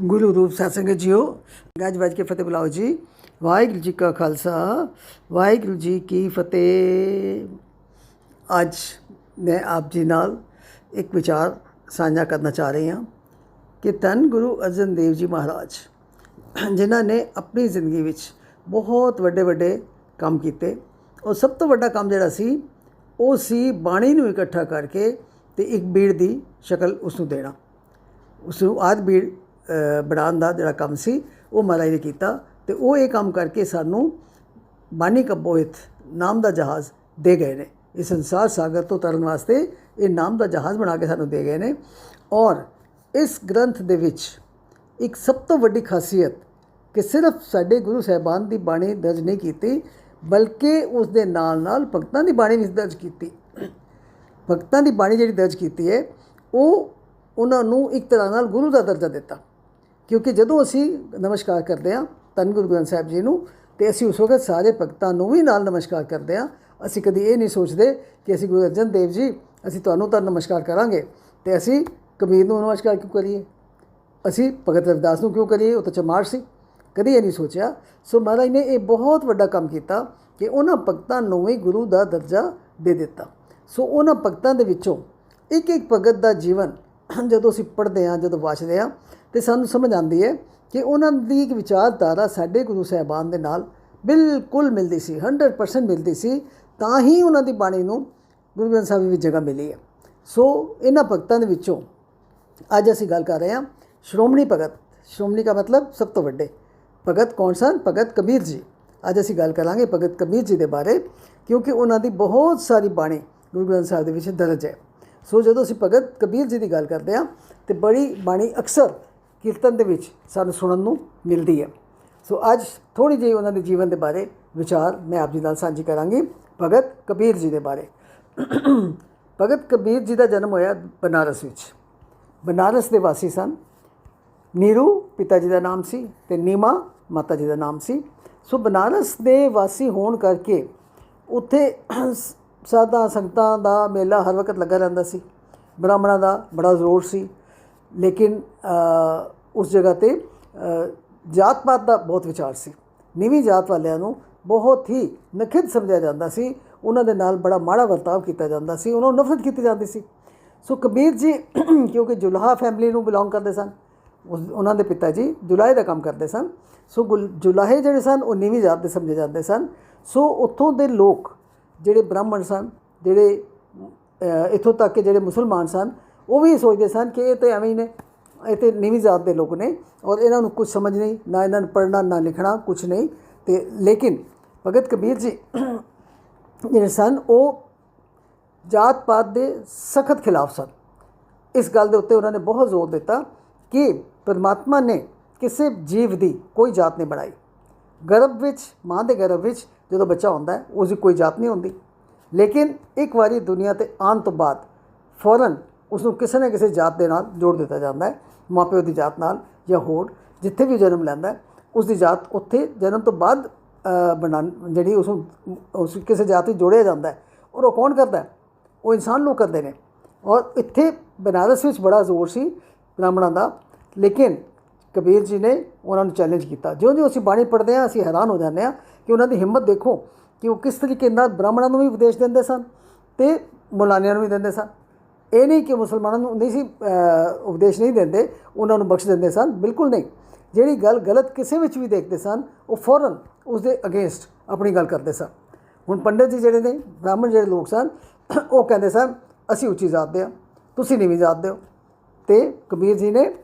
गुरु रूप सत्संग जियो गज बज के फतेह बुलाओ जी। वाहिगुरू जी का खालसा वाहिगुरू जी की फतेह। अज मैं आप जी नाल एक विचार साझा करना चाह रही हाँ कि धन गुरु अर्जन देव जी महाराज जिन्हों ने अपनी जिंदगी विच बहुत वड्डे वड्डे काम किए और सब तो वड्डा काम जिहड़ा सी वो सी बाणी नूं इकट्ठा करके ते एक बीड़ की शक्ल उसनूं देना, उसनूं आद बीड़ बनाने का जिहड़ा काम सी वो महाराज ने किया ते वो ये काम करके सानू बाणी कबोहित नाम का जहाज़ दे गए ने। इस संसार सागर तो तरन वास्ते ये नाम का जहाज़ बना के सानू दे गए ने। और इस ग्रंथ दे विच एक सब तो वड्डी खासियत कि सिर्फ साडे गुरु साहिबान की बाणी दर्ज नहीं की बल्कि उस दे नाल नाल भगतां दी बाणी भी दर्ज की। भगतां दी बाणी जिहड़ी दर्ज की है वो उन्होंने एक तरह नाल गुरु का दर्जा दिता, क्योंकि जदों असी नमस्कार करते हैं धन गुरु ग्रंथ साहिब जी नूं ते असी उस वक्त सारे भगतां नूं भी नाल नमस्कार करते हैं। असी कभी ये नहीं सोचते कि असी गुरु अर्जन देव जी असी तुहानूं तां नमस्कार करांगे ते असी कबीर नूं नमस्कार क्यों करिए, असी भगत रविदास नूं क्यों करिए, वो तो चमार सी। कभी ये नहीं सोचा। सो महाराज ने यह बहुत वड्डा काम किया कि उन्हां भगतां नूं ही गुरु का दर्जा दे दिता। सो उन्हां भगतां दे विचों एक एक भगत का जीवन जदों असीं पढ़ते हैं, जदों वाचते हैं तो सानूं समझ आती है कि उन्हां दी एक विचारधारा साडे गुरु साहिबान दे नाल बिल्कुल मिलती सी, 100% मिलती सी। तां ही उन्हां दी बाणी नूं गुरु ग्रंथ साहिब विच जगह मिली है। सो इन्हां भगतां दे विचों अज असीं गल कर रहे हैं श्रोमणी भगत। श्रोमणी का मतलब सब तो वड्डे भगत कौन सन? भगत कबीर जी। अज असीं गल करांगे भगत कबीर जी के बारे, क्योंकि उन्हां दी बहुत सारी बाणी गुरु ग्रंथ साहिब दे विच दर्ज है। सो जदों असीं भगत कबीर जी की गल करते हैं तो बड़ी बाणी अक्सर कीर्तन दे विच सानूं सुनन नूं मिलती है। सो अज थोड़ी जी उन्हां दे जीवन के बारे विचार मैं आप जी नाल सांझी करांगी। भगत कबीर जी के बारे। भगत कबीर जी का जन्म होया बनारस विच। बनारस के वासी सन। नीरू पिता जी का नाम सी ते नीमा माता जी का नाम सी। सो बनारस के वासी होने करके उत्थे साधा संगतां दा मेला हर वक्त लगा रहिंदा सी। ब्राह्मणां दा बड़ा जोर सी, लेकिन उस जगह ते जात पात का बहुत विचार सी। नीवीं जात वालियां नूं बहुत ही नखिद समझिया जांदा सी, उन्हां दे नाल बड़ा माड़ा वर्ताव किया जाता सी, उन्हां नूं नफरत की जाती सी। सो कबीर जी क्योंकि जुलाहा फैमिली नूं बिलोंग करते सन, उन्हां दे पिता जी जुलाहे का काम करते सन। सो जुलाहे जिहड़े सन वो नीवीं जात दे समझे जाते सन। सो उत्थों दे लोग जिहड़े ब्राह्मण सन, जिहड़े इत्थों तक कि जिहड़े मुसलमान सन, वो भी सोचते सन कि ये तो एवें ही ने, ये तो नीवीं जात के लोग ने और इन्हों कुछ समझ नहीं, ना इन्होंने पढ़ना ना लिखना कुछ नहीं। तो लेकिन भगत कबीर जी जिहड़े सन वो जात पात के सख्त खिलाफ सन। इस गल के उत्ते उन्होंने बहुत जोर दिता कि परमात्मा ने किसी जीव की कोई जात नहीं बनाई। गर्भ विच माँ के गर्भ विच जो बच्चा होंदा है उसकी कोई जात नहीं होंदी, लेकिन एक बारी दुनिया ते आने तो बाद फौरन उसनूं किसी न किसी जात के नाल जोड़ दिता जाता है, माँ प्यो की जात नाल या होर जिथे भी जन्म लैंदा है उसकी जात उत्थे जन्म तो बाद बना जी उस किसी जात में जोड़िया जाता है। और वो कौन करता है? वो इंसान लोग करते हैं। और इत्थे बनारस में बड़ा जोर सी ब्राह्मणों का, लेकिन कबीर जी ने उन्होंने चैलेंज किया। जो जो असीं बाणी पढ़ते हैं असीं हैरान हो जाते हैं कि उन्होंने हिम्मत देखो कि वो किस तरीके ब्राह्मणों को भी उपदेश देंदे सन ते मुलानियां भी देंदे सन। ये नहीं कि मुसलमानों को नहीं सी उपदेश नहीं देंदे, उन्होंने बख्श देंदे सन, बिल्कुल नहीं। जिहड़ी गल गलत किसी विच भी देखते सन वो फौरन उसके अगेंस्ट अपनी गल करते सन। हुण पंडित जी जिहड़े ने ब्राह्मण जिहड़े लोग सन वो कहते सन असीं उच्ची जात दे, तुसीं नीवीं जात दे। ते कबीर जी ने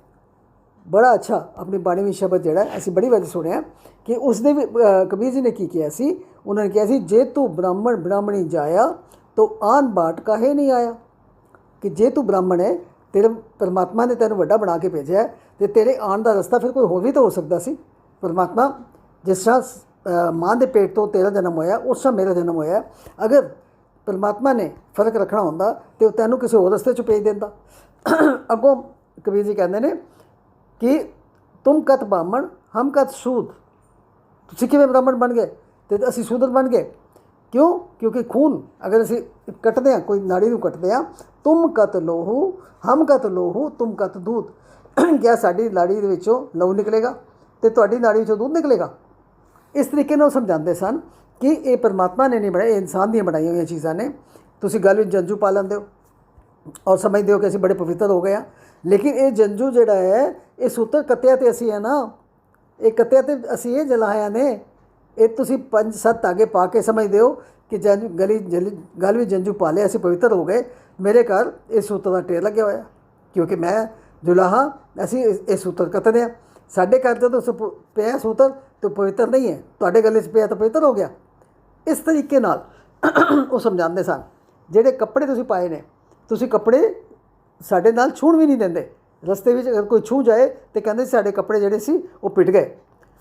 बड़ा अच्छा अपनी बाणी में शब्द जोड़ा असीं बड़ी बार सुनिया कि उसने भी कबीर जी ने की किया सी। उन्होंने कहा सी जे तू ब्राह्मण ब्राह्मणी जाया तो आन बाट काहे नहीं आया। कि जे तू ब्राह्मण है, तेरे परमात्मा ने तेन वड्डा बना के भेजा है, तो तेरे आन का रस्ता फिर कोई होर भी तो हो सकता सी। परमात्मा जिस तरह माँ के पेट तो तेरा जन्म होया उस तरह मेरा जन्म होया। अगर परमात्मा ने फर्क रखना होंदा तो तैनू किसी होर रस्ते च भेज देंदा। अगों कबीर जी कहते हैं कि तुम कत ब्राह्मण हम कत सूद। तुसीं किवें ब्राह्मण बन गए तो असीं सूदर बन गए। क्यों? क्योंकि खून अगर असीं कटते हैं, कोई नाड़ी नूं कटते हैं, तुम कत लोहू हम कत लोहू तुम कत दूध। क्या साडी लाड़ी दे विचों लहू निकलेगा तो तुहाडी लाड़ी विचों दूध निकलेगा। इस तरीके नाल समझाते सन कि ये परमात्मा ने नहीं बनाया, इंसान दी बनाई हुई चीज़ां ने। तुसीं गल विच जंजू पा लैंदे हो और समझते हो कि असीं बड़े पवित्र हो गए हाँ, लेकिन ये जंजू जिहड़ा है ये सूत्र कत्तिया तो असीं है ना, ये कत्तिया तो असीं ये जलाया ने। ये तुसीं 5-7 धागे पा के समझते हो कि जंजू गल भी जंजू पा लिया असीं पवित्र हो गए। मेरे घर इस सूत्र का ढेर लग्या होया क्योंकि मैं जुलाहा, असीं इस सूत्र कतदे हैं। साडे घर जो पिया सूत्र तो पवित्र नहीं है, तुहाडे गले च पिया तो पवित्र हो गया। इस तरीके नाल वो समझाते सन। जिहड़े कपड़े तुसीं पाए ने, तुसीं कपड़े साडे नाल छूण भी नहीं देंदे। रस्ते में अगर कोई छू जाए तो कहते साडे कपड़े जिहड़े सी वो पिट गए।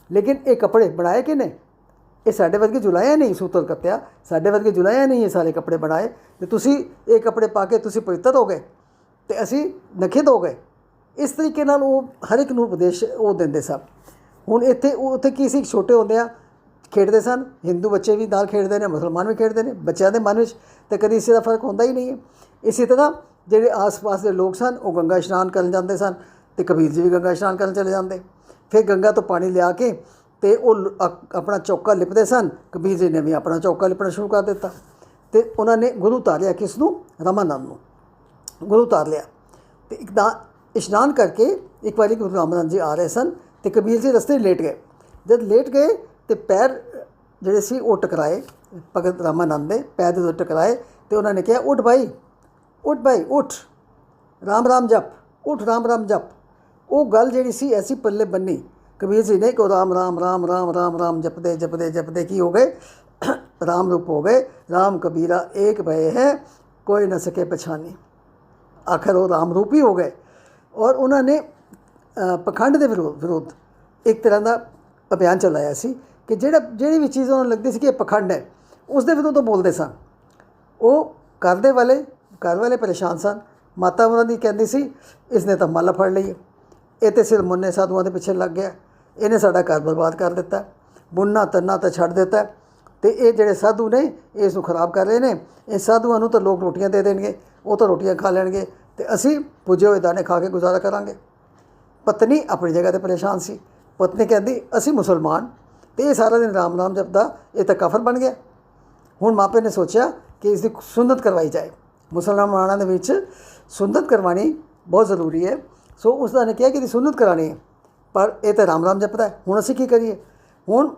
लेकिन ये कपड़े बनाए किने? ये साडे वर्गे जुलाया नहीं, सूत्र कत्तिया साडे वर्गे जुलाया नहीं, ये सारे कपड़े बनाए। तो तुसीं ये कपड़े पा के तुसीं पवित्र हो गए तो असीं नखित हो गए। इस तरीके नाल वो हर एक नूं उपदेश वो दिंदे सन। हुण इत्थे उत्थे की सी, छोटे होंदियां खेडदे सन, हिंदू बच्चे भी नाल खेडदे ने, मुसलमान भी खेडदे ने। बच्चों के मन में तो कभी इसी का फर्क होंदा ही नहीं है। इसी तरह जिहड़े आस पास के लोग सन वो गंगा इशनान करन जाते सन तो कबीर जी भी गंगा इशनान करन चले जाते। फिर गंगा तो पानी लिया के तो वो अपना चौका लिपते सन। कबीर जी ने भी अपना चौका लिपना शुरू कर दिता तो उन्होंने गुरु उतारिया, किसनूं? रामानंद नूं गुरु उतार लिया। तो एक इशनान करके एक बार गुरु रामानंद जी आ रहे सन तो कबीर जी रस्ते लेट गए। जब लेट गए तो पैर जिहड़े सी वो टकराए, भगत रामानंद दे पैर जो टकराए तो उन्होंने कहा उठ भाई उठ, राम राम जप, उठ राम राम जप। वो गल जिहड़ी सी ऐसी पल्ले बन्नी कबीर जी ने कि राम राम राम राम राम राम जपदे जपदे जपदे की हो गए? राम रूप हो गए। राम कबीरा एक भय है कोई न सके पछानी। आखिर वो राम रूप ही हो गए। और उन्होंने पखंड के विरोध एक तरह का अभियान चलाया सी कि जिहड़ी भी चीज़ उन्होंने लगती सी कि पखंड है उस दे विरोध बोलते सन। वो घर वाले परेशान सन। माता उन्होंने कहती सी इसने तो मल फड़ ली, ये तो सिर मुन्ने साधुओं के पिछे लग गया, इन्हें साडा घर बर्बाद कर दिता, बुनना तन्ना तो छड़ दिता। तो ये जिहड़े साधु ने इसनूं खराब कर रहे हैं। ये साधुओं नूं तो लोग रोटियां दे देंगे, वो तो रोटियां खा लैणगे तो असीं पुजे हुए दाने खा के गुजारा करांगे। पत्नी अपनी जगह पर परेशान सी। पत्नी कहती असीं मुसलमान तो ये सारा दिन राम राम जपदा, ये तो काफर बन गया। हुण मापे ने सोचा कि इसकी सुन्नत करवाई जाए। मुसलमानों के सुन्नत करवानी बहुत ज़रूरी है। सो उसने कहा कि सुन्नत करानी है, पर यह तो राम राम जपदा है। हुण असीं की करिए? हुण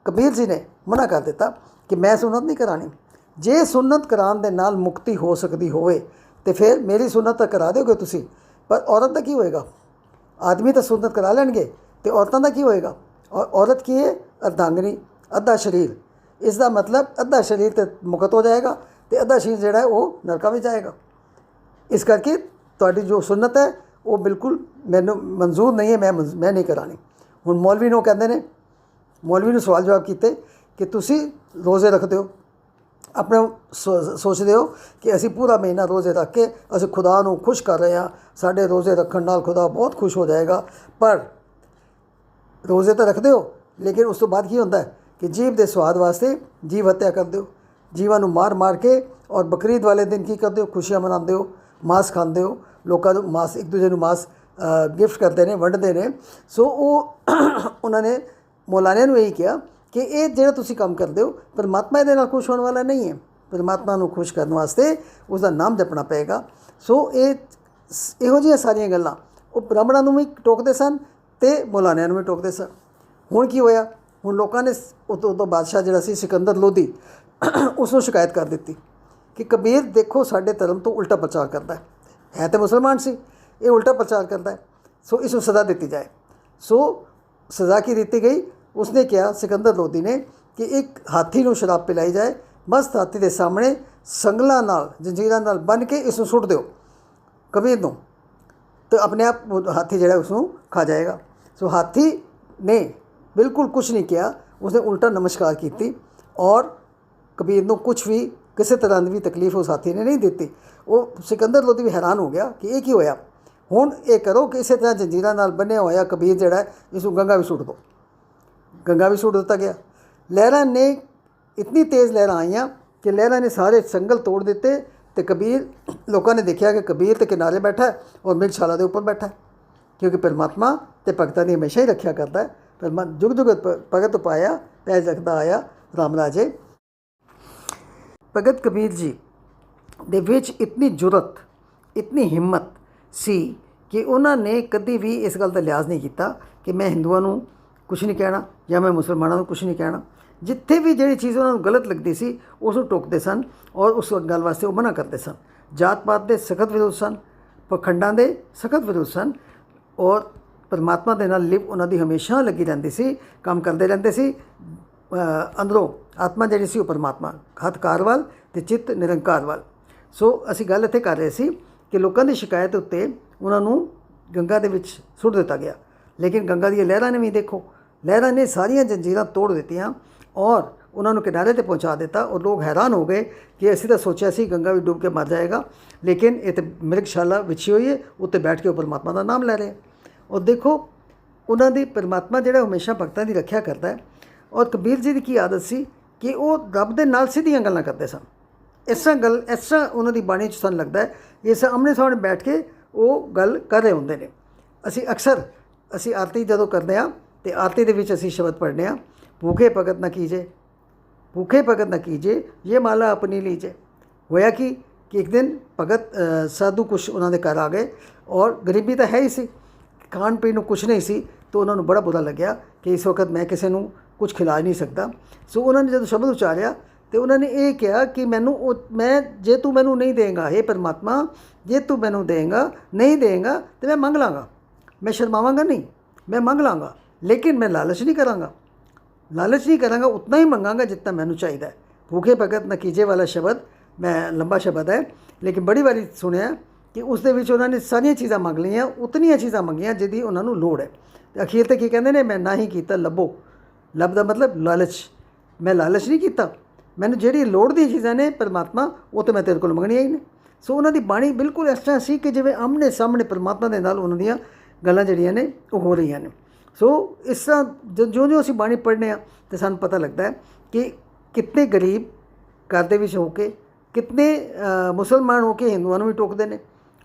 कबीर जी ने मना कर दिता कि मैं सुन्नत नहीं करानी। जे सुन्नत कराने दे नाल मुक्ति हो सकती होवे तो फिर मेरी सुन्नत तो करा दोगे तुसीं, पर औरत का की होएगा? आदमी तो सुन्नत करा लैणगे तो औरतों का की होएगा? और औरत की है अर्धांगिनी, अद्धा शरीर। इसका मतलब अद्धा शरीर तो मुक्त हो जाएगा तो अद्धा शरीर जिहड़ा है वो नरका में जाएगा। इस करके तुहाडी जो सुन्नत है वो बिल्कुल मैनू मंजूर नहीं है, मैं नहीं करानी। हुण मौलवी नूं कहंदे ने, मौलवी नूं सवाल जवाब कीते कि तुसीं रोज़े रखदे हो, अपने सोचते हो कि असी पूरा महीना रोज़े रख के असी खुदा नूं खुश कर रहे हैं, साडे रोज़े रखण नाल खुदा बहुत खुश हो जाएगा। पर रोज़े तो रखते हो लेकिन उस तो बाद की होंदा है कि जीव के स्वाद वास्ते जीव हत्या कर दो, जीवां नूं मार मार के। और बकरीद वाले दिन की करते हो? खुशियां मनाते हो, मांस खाते हो, लोगों को मांस एक दूसरे को मांस गिफ्ट करते हैं, वंडते हैं। सो वो उन्होंने मौलाने नूं यही कहा कि ये जो तुसीं काम करते हो परमात्मा इहदे नाल खुश होने वाला नहीं है। परमात्मा नूं खुश करने वास्ते उसका नाम जपना पएगा। सो इहो जिहियां सारियां गल्लां वो ब्राह्मणां नूं भी टोकदे सन ते मौलानिਆਂ नूं भी टोकदे सन। हुण की होया? हुण लोकां ने उतो बादशाह जिहड़ा सी सिकंदर लोधी उसनूं शिकायत कर दित्ती कि कबीर देखो साडे धर्म तो उल्टा प्रचार करता है तो मुसलमान सी, ये उल्टा प्रचार करता है। सो इसनूं सज़ा दी जाए। सो सज़ा की दी गई? उसने कहा सिकंदर लोधी ने कि एक हाथी नूं शराब पिलाई जाए, मस्त हाथी के सामने संगलों नाल जंजीरां नाल बन के इसनूं सुट दो कबीर नूं, तो अपने आप हाथी जिहड़ा उसनूं खा जाएगा। सो हाथी ने बिल्कुल कुछ नहीं किया, उसने उल्टा नमस्कार की और कबीर नूं कुछ भी किसी तरह की भी तकलीफ उस हाथी ने नहीं दी। वो सिकंदर लोधी भी हैरान हो गया कि ये की होया। हुण ये करो कि इस तरह जंजीरां नाल बन्निया होया कबीर जिहड़ा है इसनूं गंगा भी सुट दो। गंगा भी सुट दिता गया। लहरां ने इतनी तेज़ लहरां आईयां कि लहरां ने सारे संगल तोड़ दिते तो कबीर लोगों ने देखा कि कबीर तो किनारे बैठा है और मिर्गशाला के उपर बैठा है। क्योंकि परमात्मा तो भगतां की हमेशा ही रक्षा करता है। जुग जुग भगत पाया पैज रखता आया राम राजे। भगत कबीर जी दे विच इतनी जुरत, इतनी हिम्मत सी कि उन्होंने कभी भी इस गल का लिहाज नहीं किया कि मैं हिंदुओं को कुछ नहीं कहना या मैं मुसलमानों को कुछ नहीं कहना। जिथे भी जी चीज़ उन्होंने गलत लगती सी उसको टोकते सन और उस गल वास्ते वो मना करते सन। जात पात के सख्त विरोध सन, पखंडा के सख्त विरोध सन और परमात्मा के नाल लिव उन्होंने हमेशा लगी रहती सी, काम करते रहते सी। अंदरों आत्मा जी सी परमात्मा हथ कारवाल ते चित्त निरंकार वाल। सो असी गल इत्थे कर रहे सी कि लोगों की शिकायत उत्ते उन्होंने गंगा दे विच सुट दिता गया, लेकिन गंगा दी लहरां ने भी देखो, लहरां ने सारिया जंजीरां तोड़ दित्तियां और उन्होंने किनारे ते पहुँचा दिता। और लोग हैरान हो गए कि असी तो सोचा सी गंगा भी डूब के मर जाएगा, लेकिन ये तो मृगशाला बिछी हुई है, उत्ते बैठ के परमात्मा का नाम लै रहे हैं। और देखो उन्होंने परमात्मा जो हमेशा भगतां की रक्षा करता है। और कबीर जी की आदत सी कि वो रब दे नाल सीधियां गल्लां करते सन। इस तरह उन्होंने बाणी सन लगता है इस आमने सामने बैठ के वो गल कर रहे होंगे ने। असी अक्सर असी आरती जदों करते हैं तो आरती दे विच असी शब्द पढ़ने हैं, भूखे भगत न कीजे, भूखे भगत न कीजे ये माला अपनी लीजे। होया कि एक दिन भगत साधु कुछ उन्होंने घर आ गए और गरीबी तो है ही सी, खाण पीण को कुछ नहीं सी। तो उन्होंने बड़ा बुरा लग्या कि इस वक्त मैं किसी को कुछ खिला नहीं सकता। सो उन्होंने जो शब्द उचारिया तो उन्होंने ये कहा कि मैं जे तू मैनू नहीं देगा, हे परमात्मा जे तू मैनू देगा नहीं देगा तो मैं मंग लाँगा, मैं शर्मावांगा नहीं, मैं मंग लाँगा, लेकिन मैं लालच नहीं कराँगा, लालच नहीं कराँगा, उतना ही मंगांगा जितना मैनू चाहिए। भूखे भगत न कीजे वाला शब्द मैं लंबा शब्द है, लेकिन बड़ी बारी सुनिया कि उस दे विच उन्होंने सारिया चीज़ां मंग लियां, उतनियां चीज़ां मंगियां जिहदी उन्होंने लोड़ है। तो अखीर ते की कहंदे ने, मैं ना ही कीता लभो, लब दा मतलब लालच, मैं लालच नहीं किया, मैनू जिहड़ी लोड़ दी चीज़ां ने परमात्मा वो तो मैं तेरे कोल मंगणियां ही ने। सो उन्हां दी बाणी बिल्कुल इस तरह सी कि जिवें आमने सामने परमात्मा दे नाल उन्हां दियां गल्लां जिहड़ियां ने वो हो रही ने। सो इस तरह जो जो असीं बाणी पढ़ने तो सानूं पता लगता है कि कितने गरीब घर दे विच होके, कितने मुसलमान होके हिंदुआं नूं भी टोकदे ने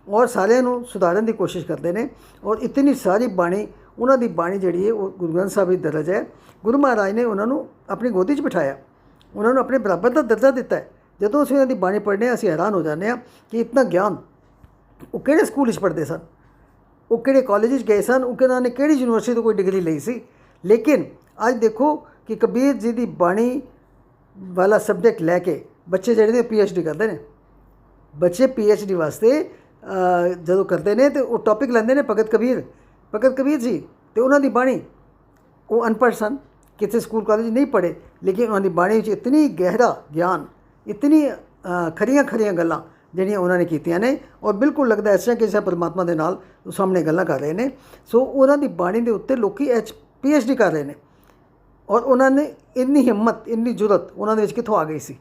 और सारिਆਂ ਨੂੰ सुधारन की कोशिश करते हैं। और इतनी सारी बाणी उन्हां दी बाणी जिहड़ी है वो गुरु ग्रंथ साहिब दी दर्ज है। गुरु महाराज ने उन्होंने अपनी गोदी 'च बिठाया, उन्होंने अपने बराबर का दर्जा दिता है। जदों असीं उन्हां दी बाणी पढ़ने असीं हैरान हो जाते हैं कि इतना ज्ञान वो किहड़े स्कूल च पढ़ते सन, वो किहड़े कॉलेज च गए सन, उन्होंने किहड़ी यूनिवर्सिटी तो कोई डिग्री लई सी। लेकिन अज देखो कि कबीर जी की बाणी वाला सबजैक्ट लैके बच्चे जिहड़े PhD करते हैं। बच्चे PhD वास्ते जदों करते हैं तो वो टॉपिक लैंदे ने भगत कबीर जी। तो उन्होंने बाणी वो अनपढ़ सन, किसी स्कूल कॉलेज नहीं पढ़े, लेकिन उन्होंने बाणी में इतनी गहरा ज्ञान, इतनी खरियां खरियां गल्लां जिहड़ियां उन्होंने कीतियां ने। और बिल्कुल लगता है इस तरह कि परमात्मा के नाल सामने गल्लां कर रहे हैं। सो उन्होंने बाणी के उत्ते लोग PhD कर रहे हैं। और उन्होंने इन्नी हिम्मत, इन्नी जुरत उन्होंने कित्थों आ गई सी?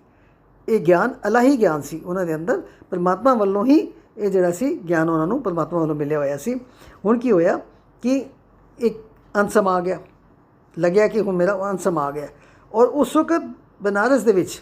ये ज्ञान अलाही ज्ञान सी उन्होंने अंदर, परमात्मा वालों ही ये जिहड़ा सी ज्ञान उन्होंने परमात्मा वालों मिलिया होया सी। हुण की होया कि एक अंत समा आ गया, लग्या कि हुण मेरा अंत समा आ गया। और उस वक्त बनारस दे विच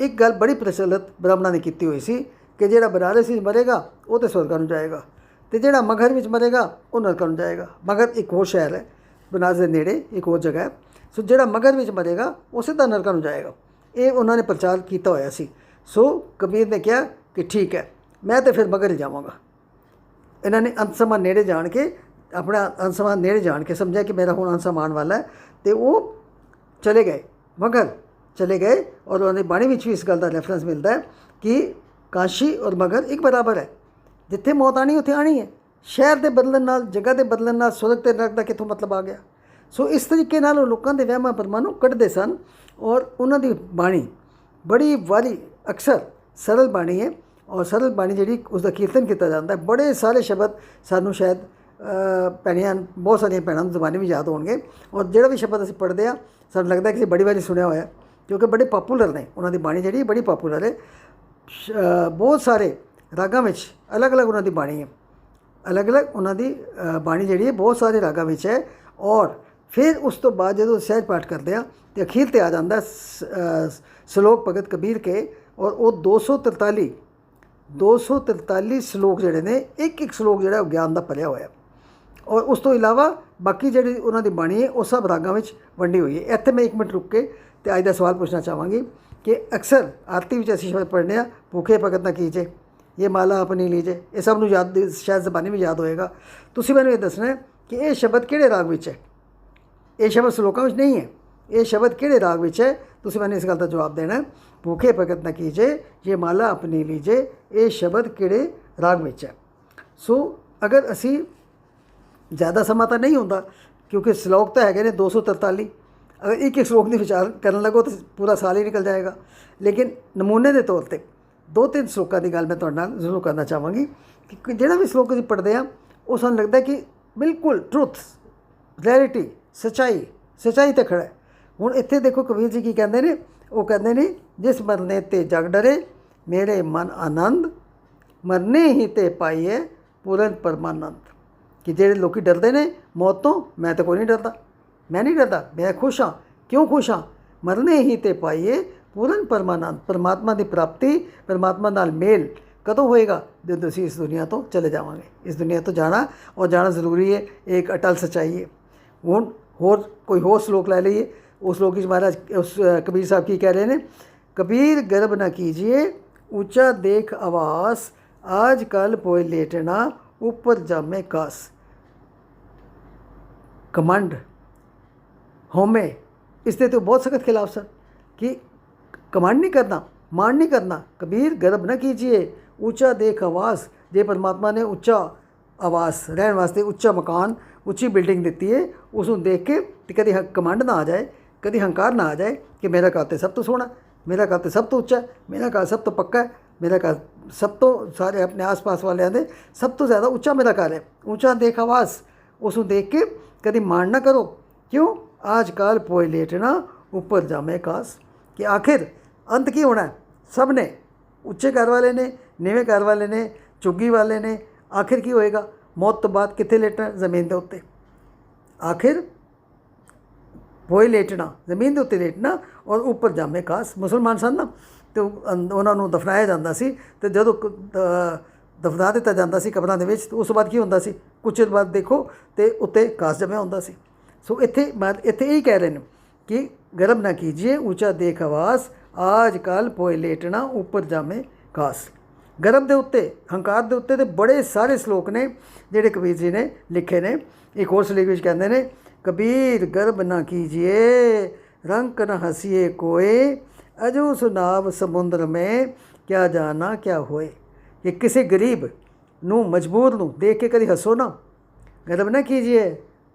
एक गल बड़ी प्रचलित ब्राह्मणों ने की हुई सी कि जिहड़ा बनारस में मरेगा वो तो स्वर्गां नूं जाएगा, तो जिहड़ा मगहर में मरेगा वो नरकां नूं जाएगा। मगहर एक होर शहर है बनारस के नेड़े, एक होर जगह है। सो जिहड़ा मगहर में मरेगा वो सीधा नरकां नूं जाएगा। ये उन्होंने प्रचार किया होया सी। सो कबीर ने कहा कि ठीक है, मैं तो फिर मगहर ही जावांगा। इन्होंने अंत समा नेड़े जान के, अपना अंत समा नेड़े जान के समझा कि मेरा हुण अंत समा आने वाला है, तो वो चले गए मगहर चले गए। और उन्होंने बाणी में भी इस गल का रैफरेंस मिलता है कि काशी और मगहर एक बराबर है, जिथे मौत आनी उत्थे आनी है। शहर के बदलन नाल, जगह के बदलन नाल स्वर्ग ते नरक दा कित्थों मतलब आ गया? सो इस तरीके नाल लोगों के वहमां भरमां नूं कढ़दे सन। और उन्होंनी बाणी बड़ी वारी अक्सर सरल बाणी है, और सरल बाणी जी उसका कीर्तन किया जाता है। बड़े सारे शब्द सानू शायद भैणियां, बहुत सारिया भैणों जबानी भी याद होंगे। और जोड़ा भी शब्द असीं पढ़ते हैं सानू लगता है कि बड़ी बारी सुनिया होया, क्योंकि बड़े पॉपूलर ने। उन्होंने बाणी जी बड़ी पॉपूलर है। बहुत सारे रागां में अलग अलग उन्होंने बाणी है, अलग अलग उन्होंने बाणी जी बहुत सारे रागां में है। और फिर उस तो बाद जो सहज पाठ करते हैं तो अखीर ते आ जाता श्लोक भगत कबीर के। और वो 243 श्लोक जोड़े ने, एक एक श्लोक जोड़ा ज्ञान का भरिया होया। ਔਰ ਉਸ ਤੋਂ ਇਲਾਵਾ ਬਾਕੀ ਜਿਹੜੀ ਉਹਨਾਂ ਦੀ ਬਾਣੀ ਹੈ ਉਹ ਸਭ ਰਾਗਾਂ ਵਿੱਚ ਵੰਡੀ ਹੋਈ ਹੈ। ਇੱਥੇ ਮੈਂ 1 ਮਿੰਟ ਰੁਕ ਕੇ ਤੇ ਅੱਜ ਦਾ ਸਵਾਲ ਪੁੱਛਣਾ ਚਾਹਾਂਗੀ ਕਿ ਅਕਸਰ ਆਰਤੀ ਵਿੱਚ ਅਸੀਂ ਸ਼ਬਦ ਪੜ੍ਹਦੇ ਹਾਂ, ਭੂਖੇ ਭਗਤ ਨਾ ਕੀਜੇ, ਇਹ ਮਾਲਾ ਆਪਣੀ ਲੀਜੇ, ਇਹ ਸਭ ਨੂੰ ਯਾਦ, ਸ਼ਾਇਦ ਜ਼ਬਾਨੀ ਵੀ ਯਾਦ ਹੋਏਗਾ। ਤੁਸੀਂ ਮੈਨੂੰ ਇਹ ਦੱਸਣਾ ਹੈ ਕਿ ਇਹ ਸ਼ਬਦ ਕਿਹੜੇ ਰਾਗ ਵਿੱਚ ਹੈ। ਇਹ ਸ਼ਬਦ ਸ਼ਲੋਕਾਂ ਵਿੱਚ ਨਹੀਂ ਹੈ, ਇਹ ਸ਼ਬਦ ਕਿਹੜੇ ਰਾਗ ਵਿੱਚ ਹੈ। ਤੁਸੀਂ ਮੈਨੂੰ ਇਸ ਗੱਲ ਦਾ ਜਵਾਬ ਦੇਣਾ। ਭੂਖੇ ਭਗਤ ਨਾ ਕੀਜੇ, ਇਹ ਮਾਲਾ ਆਪਣੀ ਲੀਜੇ, ਇਹ ਸ਼ਬਦ ਕਿਹੜੇ ਰਾਗ ਵਿੱਚ ਹੈ। ਸੋ ਅਗਰ ਅਸੀਂ ज़्यादा समा तो नहीं होता क्योंकि श्लोक तो है ने 243, अगर एक एक श्लोक की विचार करने लगो तो पूरा साल ही निकल जाएगा। लेकिन नमूने के तौर पर 2-3 श्लोकों की गल मैं तुहाडे नाल जरूर करना चाहांगी कि जिहड़ा भी श्लोक असीं पढ़दे हां वो सानूं लगदा कि बिल्कुल ट्रुथ, रियलिटी, सच्चाई ते खड़ा है। हुण इत्थे देखो कबीर जी की कहंदे ने, वो कहंदे ने जिस मरने ते जग डरे मेरे मन आनंद, मरने ही ते पाइए पूरन परमानंद। कि ਜਿਹੜੇ ਲੋਕੀ ਡਰਦੇ ਨੇ ਮੌਤ ਤੋਂ, ਮੈਂ ਤਾਂ ਕੋਈ ਨਹੀਂ ਡਰਦਾ, ਮੈਂ ਨਹੀਂ ਡਰਦਾ, ਮੈਂ ਖੁਸ਼ ਹਾਂ। ਕਿਉਂ ਖੁਸ਼ ਹਾਂ? ਮਰਨੇ ਹੀ ਤੇ ਪਾਈਏ ਪੂਰਨ ਪਰਮਾਨੰਦ, ਪਰਮਾਤਮਾ ਦੀ ਪ੍ਰਾਪਤੀ, ਪਰਮਾਤਮਾ ਨਾਲ ਮੇਲ ਕਦੋਂ ਹੋਏਗਾ? ਜਦੋਂ ਅਸੀਂ ਇਸ ਦੁਨੀਆ ਤੋਂ ਚਲੇ ਜਾਵਾਂਗੇ। ਇਸ ਦੁਨੀਆ ਤੋਂ ਜਾਣਾ ਔਰ ਜਾਣਾ ਜ਼ਰੂਰੀ ਹੈ, ਇਹ ਇੱਕ ਅਟਲ ਸੱਚਾਈ ਹੈ। ਹੁਣ ਕੋਈ ਹੋਰ ਸ਼ਲੋਕ ਲੈ ਲਈਏ। ਉਸ ਸ਼ਲੋਕ ਵਿੱਚ ਮਹਾਰਾਜ ਉਸ ਕਬੀਰ ਸਾਹਿਬ ਕੀ ਕਹਿ ਰਹੇ ਨੇ? कबीर गर्भ न कीजिए ऊंचा देख आवास, आज कल पोए लेटना ऊपर जामे कास। कमांड होमे इसके तो बहुत सख्त खिलाफ सर कि कमांड नहीं करना, मान नहीं करना। कबीर गर्भ न कीजिए ऊंचा देख आवास। जे परमात्मा ने उच्चा आवास रहने वास्ते उच्चा मकान, उच्ची बिल्डिंग दी है, उसको देख के तो कभी कमांड ना आ जाए, कभी हंकार ना आ जाए कि मेरा घर तो सब तो सोहना, मेरा घर तो सब तो उच्चा है, मेरा घर सब तो पक्का है, मेरा घर सब तो सारे अपने आस पास वाले आते सब तो ज़्यादा उच्चा मेरा घर है। ऊंचा देख आवास, उसको देख के कभी मान ना करो। क्यों? आज काल पोए लेटना ऊपर जामे कास। कि आखिर अंत की होना है? सब ने, उच्चे घर वाले ने, नीवें घर वाले ने, चुग्गी वाले ने, आखिर की होएगा? मौत तो बाद कितने लेटना? जमीन के उत्ते। आखिर पोए लेटना, जमीन के उत्ते लेटना और ऊपर जामे कास। मुसलमान सन ना तो उन्होंने दफनाया जाता सी, तो जो दफना दिता जाता सी कबरां दे विच, तो उस बाद की होंदा सी? कुछ चਿਰ बाद देखो तो उत्ते कास जमया होंदा सी। सो इत्थे यही कह रहे हैं कि गर्भ ना कीजिए ऊंचा देख आवास, आज कल पोए लेटना ऊपर जामे कास। गर्भ के उत्ते, हंकार के उत्ते तो बड़े सारे श्लोक ने जिहड़े कबीर जी ने लिखे ने। एक होर श्लोक विच कहंदे ने, कबीर गर्भ ना कीजिए रंक न हसीए कोए, अजो सुनाव समुद्र में क्या जाना क्या होए। कि किसी गरीब नू, मजबूर नू देख के कभी हसो ना। गर्भ ना कीजिए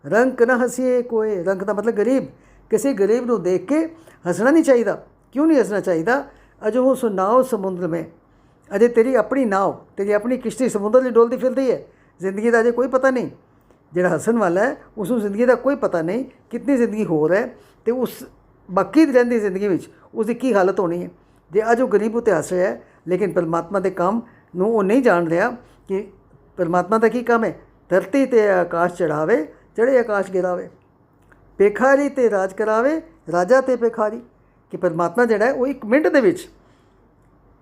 रंक न हसीए कोए, रंक का मतलब गरीब। किसी गरीब नू देख के हसना नहीं चाहिए। क्यों नहीं हसना चाहिए? अजो सुनाव समुद्र में, अजे तेरी अपनी नाव, तेरी अपनी किश्ती समुद्र में डोलती फिरती है। जिंदगी का अजे कोई पता नहीं। जिहड़ा हसन वाला है उसको जिंदगी का कोई पता नहीं कितनी जिंदगी होर है, तो उस बाकी रहिंदी जिंदगी में उसकी की हालत होनी है। जे अज वो गरीब उत्ते हस रहा है, लेकिन परमात्मा के काम नूं वो नहीं जान रहा कि परमात्मा का की काम है। धरती ते आकाश चढ़ावे, चढ़े आकाश गिरावे, पेखारी ते राज करावे, राजा ते पेखारी। कि परमात्मा जिहड़ा है वो एक मिनट दे विच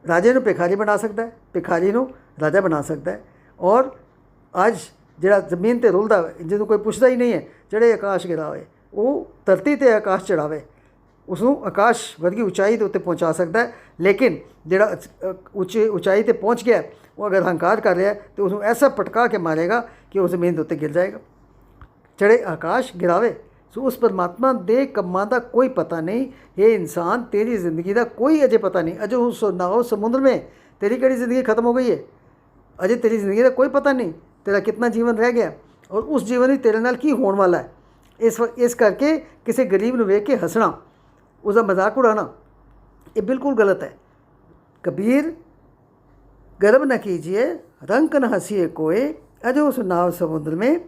राजे नूं पेखारी बना सकता है, पेखारी नूं राजा बना सकता है। और अज जिहड़ा जमीन ते रुलदा जिन्हों कोई पुछदा ही नहीं है, चढ़े आकाश गिरावे, वो धरती ते आकाश चढ़ावे, उसनूं आकाश वर्गी उचाई के उत्ते पहुँचा सकता है। लेकिन जिहड़ा उचाई ते पहुँच गया वो अगर हंकार कर रहा है तो उसनूं ऐसा पटका के मारेगा कि वो जमीन के उत्ते गिर जाएगा। चढ़े आकाश गिरावे। सो उस परमात्मा दे कम्मां दा कोई पता नहीं। ये इंसान तेरी जिंदगी का कोई अजे पता नहीं। अजे उस नाव समुद्र में तेरी कड़ी ज़िंदगी खत्म हो गई है, अजे तेरी ज़िंदगी का कोई पता नहीं तेरा कितना जीवन रह गया और उस जीवन में तेरे नाल की होने वाला है। इस करके किसी गरीब नूं वेख के हसना, उसका मजाक उड़ाना, ये बिल्कुल गलत है। कबीर गर्भ न कीजिए रंक न हसीए कोए, अजो सुनाव समुद्र में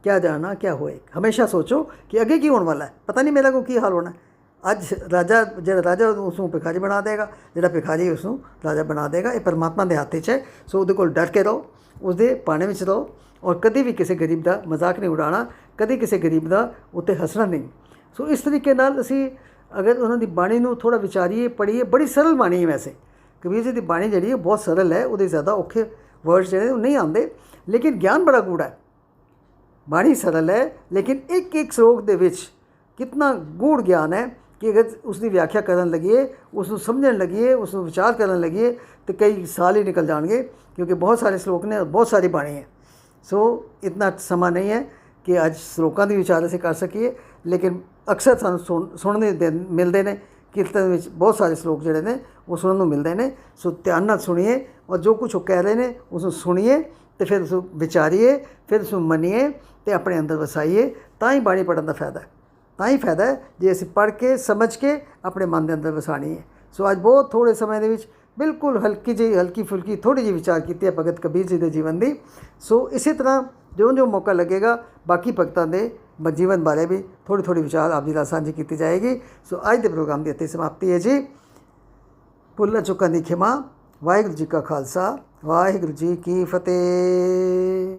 क्या जाना क्या होए। हमेशा सोचो कि अगे की होने वाला है, पता नहीं मेरा को की हाल होना है। अज राजा जो राजा उसनूं भिखारी बना देगा, जो भिखारी उसनूं राजा बना देगा। ये परमात्मा के हाथ है। सो उहदे कोल डर के रहो, उसके पाने में रहो और कभी भी किसी गरीब का मजाक नहीं उड़ाना, कभी किसी गरीब का उत्ते हसना नहीं। सो इस तरीके नाल असीं अगर उन्होंने बाणी नूं थोड़ा विचारीए, पढ़ीए, बड़ी सरल बाणी है। वैसे कबीर जी की बाणी जी है बहुत सरल है, वो ज़्यादा औखे वर्ड्स जो नहीं आते, लेकिन ज्ञान बड़ा गूढ़ा है। ਬਾਣੀ ਸਰਲ ਹੈ, ਲੇਕਿਨ ਇੱਕ ਇੱਕ ਸ਼ਲੋਕ ਦੇ ਵਿੱਚ ਕਿਤਨਾ ਗੂੜ ਗਿਆਨ ਹੈ ਕਿ ਅਗਰ ਉਸਦੀ ਵਿਆਖਿਆ ਕਰਨ ਲੱਗੀਏ, ਉਸ ਨੂੰ ਸਮਝਣ ਲੱਗੀਏ, ਉਸ ਨੂੰ ਵਿਚਾਰ ਕਰਨ ਲੱਗੀਏ ਤਾਂ ਕਈ ਸਾਲ ਹੀ ਨਿਕਲ ਜਾਣਗੇ, ਕਿਉਂਕਿ ਬਹੁਤ ਸਾਰੇ ਸ਼ਲੋਕ ਨੇ, ਬਹੁਤ ਸਾਰੀ ਬਾਣੀ ਹੈ। ਸੋ ਇਤਨਾ ਸਮਾਂ ਨਹੀਂ ਹੈ ਕਿ ਅੱਜ ਸ਼ਲੋਕਾਂ ਦੀ ਵਿਚਾਰ ਅਸੀਂ ਕਰ ਸਕੀਏ, ਲੇਕਿਨ ਅਕਸਰ ਸਾਨੂੰ ਸੁਣਨ ਦੇ ਮਿਲਦੇ ਨੇ। ਕੀਰਤਨ ਵਿੱਚ ਬਹੁਤ ਸਾਰੇ ਸ਼ਲੋਕ ਜਿਹੜੇ ਨੇ ਉਹ ਸੁਣਨ ਨੂੰ ਮਿਲਦੇ ਨੇ। ਸੋ ਧਿਆਨ ਨਾਲ ਸੁਣੀਏ ਔਰ ਜੋ ਕੁਛ ਉਹ ਕਹਿ ਰਹੇ ਨੇ ਉਸ ਨੂੰ ਸੁਣੀਏ ਅਤੇ ਫਿਰ ਉਸ ਨੂੰ ਵਿਚਾਰੀਏ, ਫਿਰ ਉਸ ਨੂੰ ਮੰਨੀਏ ਅਤੇ ਆਪਣੇ ਅੰਦਰ ਵਸਾਈਏ। ਤਾਂ ਹੀ ਬਾਣੀ ਪੜ੍ਹਨ ਦਾ ਫਾਇਦਾ ਹੈ, ਤਾਂ ਹੀ ਫਾਇਦਾ ਹੈ ਜੇ ਅਸੀਂ ਪੜ੍ਹ ਕੇ ਸਮਝ ਕੇ ਆਪਣੇ ਮਨ ਦੇ ਅੰਦਰ ਵਸਾਣੀ ਹੈ। ਸੋ ਅੱਜ ਬਹੁਤ ਥੋੜ੍ਹੇ ਸਮੇਂ ਦੇ ਵਿੱਚ ਬਿਲਕੁਲ ਹਲਕੀ ਫੁਲਕੀ ਥੋੜ੍ਹੀ ਜਿਹੀ ਵਿਚਾਰ ਕੀਤੀ ਹੈ ਭਗਤ ਕਬੀਰ ਜੀ ਦੇ ਜੀਵਨ ਦੀ। ਸੋ ਇਸੇ ਤਰ੍ਹਾਂ ਜਿਉਂ ਮੌਕਾ ਲੱਗੇਗਾ ਬਾਕੀ ਭਗਤਾਂ ਦੇ ਜੀਵਨ ਬਾਰੇ ਵੀ ਥੋੜ੍ਹੀ ਵਿਚਾਰ ਆਪ ਜੀ ਨਾਲ ਸਾਂਝੀ ਕੀਤੀ ਜਾਏਗੀ। ਸੋ ਅੱਜ ਦੇ ਪ੍ਰੋਗਰਾਮ ਦੀ ਇੱਥੇ ਸਮਾਪਤੀ ਹੈ ਜੀ। ਭੁੱਲਾਂ ਚੁੱਕਾਂ ਦੀ ਖਿਮਾ। ਵਾਹਿਗੁਰੂ ਜੀ ਕਾ ਖਾਲਸਾ, ਵਾਹਿਗੁਰੂ ਜੀ ਕੀ ਫਤਿਹ।